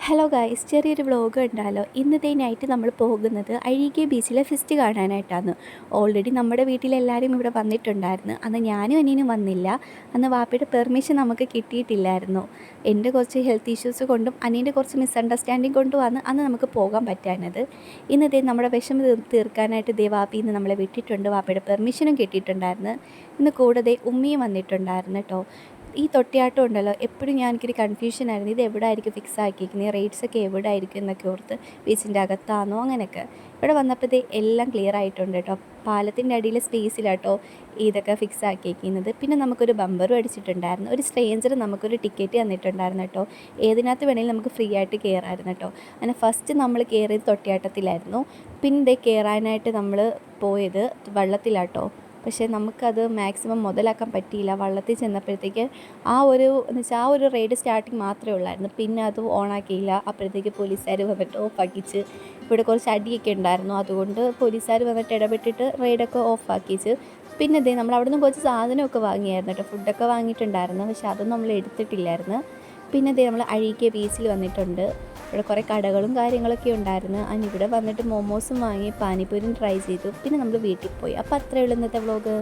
Hello guys, ചെറിയൊരു vlog ഉണ്ടല്ലോ. ഇന്നത്തെ നൈറ്റ് നമ്മൾ പോകുന്നത് അഴീക്കെ ബീച്ചിലെ ഫെസ്റ്റ് കാണാനായിട്ടാണ്. ഓൾറെഡി നമ്മുടെ വീട്ടിലെല്ലാവരും ഇവിടെ വന്നിട്ടുണ്ടായിരുന്നു. അന്ന് ഞാനും അനിയനും വന്നില്ല. അന്ന് വാപ്പയുടെ പെർമിഷൻ നമുക്ക് കിട്ടിയിട്ടില്ലായിരുന്നു. എൻ്റെ കുറച്ച് ഹെൽത്ത് ഇഷ്യൂസ് കൊണ്ടും അനിയൻ്റെ കുറച്ച് മിസ്അണ്ടർസ്റ്റാൻഡിങ് കൊണ്ടുമാണ് അന്ന് നമുക്ക് പോകാൻ പറ്റാഞ്ഞത്. ഇന്നത്തെ നമ്മുടെ വിഷമം തീർക്കാനായിട്ട് വാപ്പി ഇന്ന് നമ്മളെ വിട്ടിട്ടുണ്ട്. വാപ്പയുടെ പെർമിഷനും കിട്ടിയിട്ടുണ്ടായിരുന്നു. ഇന്ന് കൂടാതെ ഉമ്മിയും വന്നിട്ടുണ്ടായിരുന്നു കേട്ടോ. ഈ തൊട്ടിയാട്ടം ഉണ്ടല്ലോ, എപ്പോഴും എനിക്കൊരു കൺഫ്യൂഷനായിരുന്നു. ഇത് എവിടെ ആയിരിക്കും ഫിക്സ് ആക്കിയിരിക്കുന്നത്, റേറ്റ്സൊക്കെ എവിടെ ആയിരിക്കും എന്നൊക്കെ ഓർത്ത്. ബീച്ചിൻ്റെ അകത്താണോ അങ്ങനെയൊക്കെ. ഇവിടെ വന്നപ്പോഴത്തേ എല്ലാം ക്ലിയർ ആയിട്ടുണ്ട് കേട്ടോ. പാലത്തിൻ്റെ അടിയിലെ സ്പേസിലാട്ടോ ഇതൊക്കെ ഫിക്സ് ആക്കിയിരിക്കുന്നത്. പിന്നെ നമുക്കൊരു ബമ്പറും അടിച്ചിട്ടുണ്ടായിരുന്നു. ഒരു സ്ട്രേഞ്ചർ നമുക്കൊരു ടിക്കറ്റ് തന്നിട്ടുണ്ടായിരുന്നു കേട്ടോ. ഏതിനകത്ത് വേണമെങ്കിലും നമുക്ക് ഫ്രീ ആയിട്ട് കയറാമായിരുന്നു കേട്ടോ. അങ്ങനെ ഫസ്റ്റ് നമ്മൾ കയറിയത് തൊട്ടിയാട്ടത്തിലായിരുന്നു. പിന്നെ കയറാനായിട്ട് നമ്മൾ പോയത് വള്ളത്തിലാട്ടോ. പക്ഷേ നമുക്കത് മാക്സിമം മുതലാക്കാൻ പറ്റിയില്ല. വള്ളത്തിൽ ചെന്നപ്പോഴത്തേക്ക് ആ ഒരു റൈഡ് സ്റ്റാർട്ടിങ് മാത്രമേ ഉള്ളായിരുന്നു. പിന്നെ അത് ഓണാക്കിയില്ല. അപ്പോഴത്തേക്ക് പോലീസുകാർ വന്നിട്ട് ഓഫാക്കിച്ച്. ഇവിടെ കുറച്ച് അടിയൊക്കെ ഉണ്ടായിരുന്നു. അതുകൊണ്ട് പോലീസുകാർ വന്നിട്ട് ഇടപെട്ടിട്ട് റൈഡൊക്കെ ഓഫാക്കിച്ച്. പിന്നെ നമ്മൾ അവിടെ നിന്ന് കുറച്ച് സാധനമൊക്കെ വാങ്ങിയായിരുന്നു കേട്ടോ. ഫുഡൊക്കെ വാങ്ങിയിട്ടുണ്ടായിരുന്നു. പക്ഷേ അതൊന്നും നമ്മൾ എടുത്തിട്ടില്ലായിരുന്നു. പിന്നെ നമ്മൾ അഴീക്കെ ബീച്ചിൽ വന്നിട്ടുണ്ട്. ഇവിടെ കുറേ കടകളും കാര്യങ്ങളൊക്കെ ഉണ്ടായിരുന്നു. ഇവിടെ വന്നിട്ട് മോമോസും വാങ്ങി, പാനിപ്പൂരിയും ട്രൈ ചെയ്തു. പിന്നെ നമ്മൾ വീട്ടിൽ പോയി. അപ്പോൾ അത്രയേ ഉള്ളൂ ഇന്നത്തെ വ്ളോഗ്.